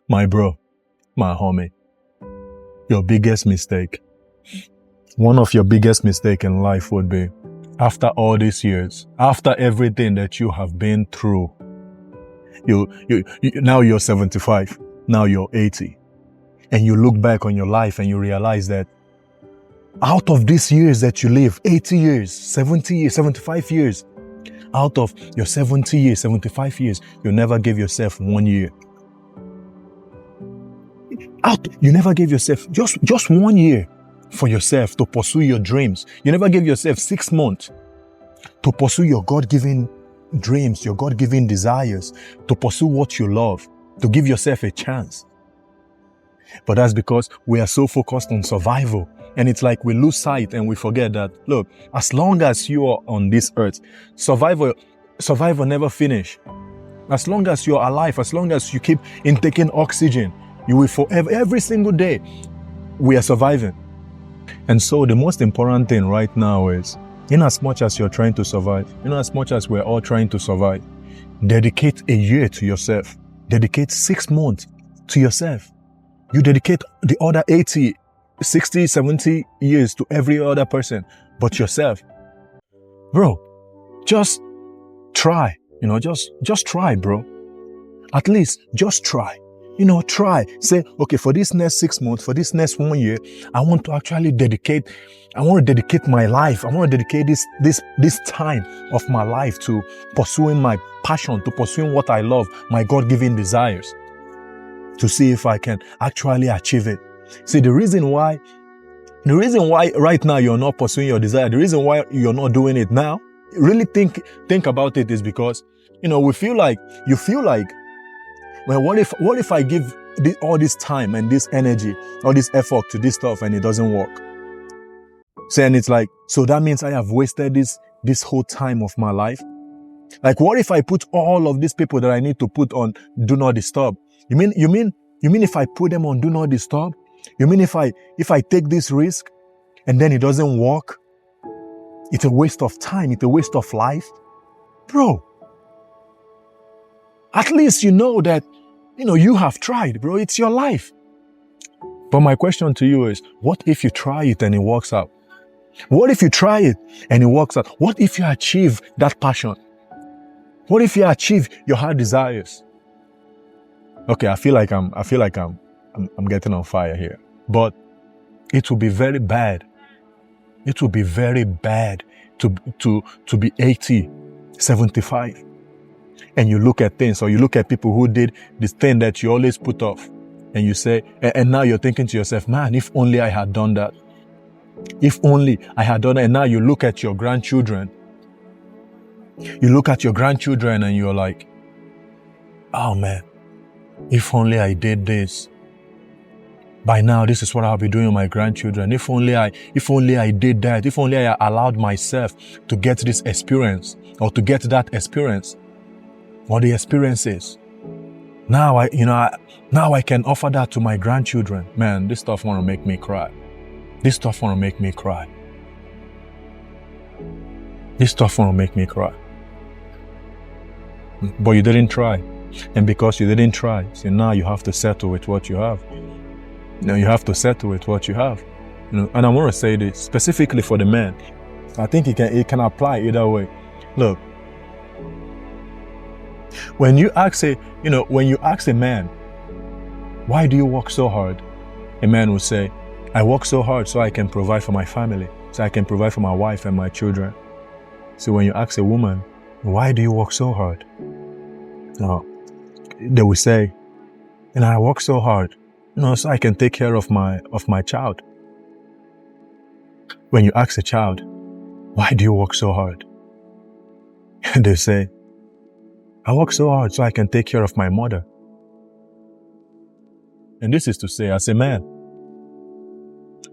My bro, my homie, your biggest mistake, one of your biggest mistake in life would be, after all these years, after everything that you have been through, now you're 75, now you're 80, and you look back on your life and you realize that out of these years that you live, 80 years, 70 years, 75 years, out of your 70 years, 75 years, you never gave yourself 1 year. You never gave yourself just 1 year for yourself to pursue your dreams. You never gave yourself 6 months to pursue your God-given dreams, your God-given desires, to pursue what you love, to give yourself a chance. But that's because we are so focused on survival. And it's like we lose sight and we forget that, look, as long as you are on this earth, survival never finish. As long as you're alive, as long as you keep intaking oxygen, you will forever, every single day, we are surviving. And so the most important thing right now is, in as much as you're trying to survive, in as much as we're all trying to survive, dedicate a year to yourself. Dedicate 6 months to yourself. You dedicate the other 80, 60, 70 years to every other person but yourself. Bro, just try, just try, bro. At least just try. Try. Say, okay, for this next 6 months, for this next 1 year, I want to dedicate my life. I want to dedicate this time of my life to pursuing my passion, to pursuing what I love, my God-given desires, to see if I can actually achieve it. See, the reason why right now you're not pursuing your desire, the reason why you're not doing it now, really think about it, is because, you feel like, well, what if I give all this time and this energy, all this effort to this stuff and it doesn't work? And it's like, so that means I have wasted this whole time of my life? Like, what if I put all of these people that I need to put on Do Not Disturb? You mean if I put them on Do Not Disturb? You mean if I take this risk and then it doesn't work? It's a waste of time. It's a waste of life. Bro, at least you know that, you have tried, bro. It's your life. But my question to you is, what if you try it and it works out? What if you try it and it works out? What if you achieve that passion? What if you achieve your heart desires? Okay, I feel like I'm getting on fire here. But it will be very bad. It will be very bad to be 80, 75. And you look at things, or you look at people who did this thing that you always put off, and you say, and now you're thinking to yourself, man, if only I had done that. If only I had done that. And now you look at your grandchildren. You look at your grandchildren and you're like, oh man, if only I did this. By now, this is what I'll be doing with my grandchildren. If only I did that. If only I allowed myself to get this experience, or to get that experience, or the experiences. Now I can offer that to my grandchildren. Man, this stuff want to make me cry. This stuff want to make me cry. This stuff want to make me cry. But you didn't try. And because you didn't try, so now you have to settle with what you have. You have to settle with what you have. And I want to say this specifically for the men. I think it can apply either way. Look, when you ask a man, why do you work so hard? A man will say, I work so hard so I can provide for my family, so I can provide for my wife and my children. So when you ask a woman, why do you work so hard? They will say, I work so hard, so I can take care of my child. When you ask a child, why do you work so hard? They say, I work so hard so I can take care of my mother. And this is to say, as a man,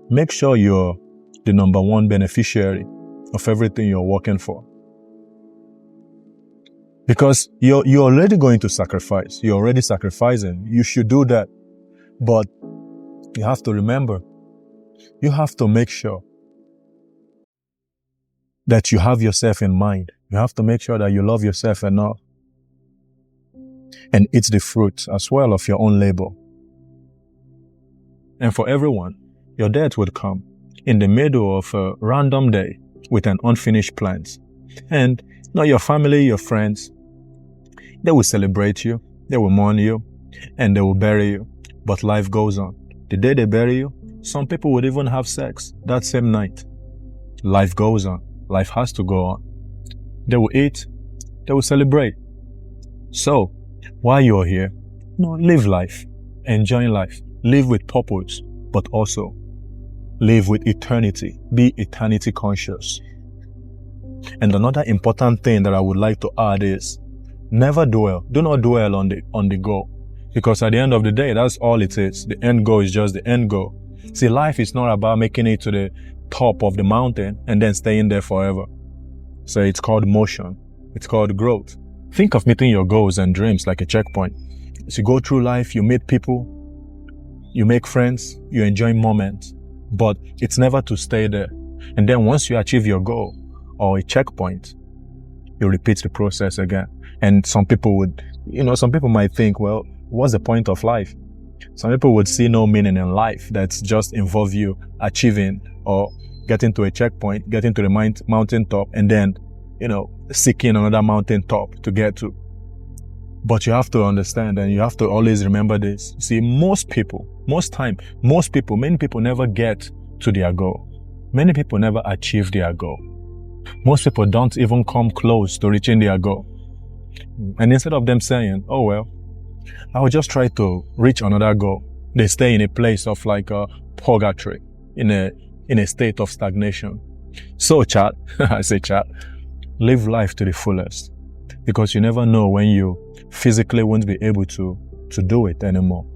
make sure you're the number one beneficiary of everything you're working for. Because you're already going to sacrifice. You're already sacrificing. You should do that. But you have to remember, you have to make sure that you have yourself in mind. You have to make sure that you love yourself enough and eat the fruit as well of your own labor. And for everyone, your death would come in the middle of a random day with an unfinished plans. And not your family, your friends, they will celebrate you, they will mourn you, and they will bury you. But life goes on. The day they bury you, some people would even have sex that same night. Life goes on. Life has to go on. They will eat, they will celebrate. So, while you're here, live life, enjoy life, live with purpose, but also live with eternity. Be eternity conscious. And another important thing that I would like to add is, do not dwell on the goal. Because at the end of the day, that's all it is. The end goal is just the end goal. See, life is not about making it to the top of the mountain and then staying there forever. So it's called motion. It's called growth. Think of meeting your goals and dreams like a checkpoint. As you go through life, you meet people, you make friends, you enjoy moments, but it's never to stay there. And then once you achieve your goal or a checkpoint, you repeat the process again. And some people might think, well, what's the point of life? Some people would see no meaning in life that's just involve you achieving or getting to a checkpoint, getting to the mountain top, and then, seeking another mountain top to get to. But you have to understand, and you have to always remember this. See, many people never get to their goal. Many people never achieve their goal. Most people don't even come close to reaching their goal. And instead of them saying, oh well, I will just try to reach another goal, they stay in a place of like a purgatory, in a state of stagnation. So chat, I say chat, live life to the fullest, because you never know when you physically won't be able to do it anymore,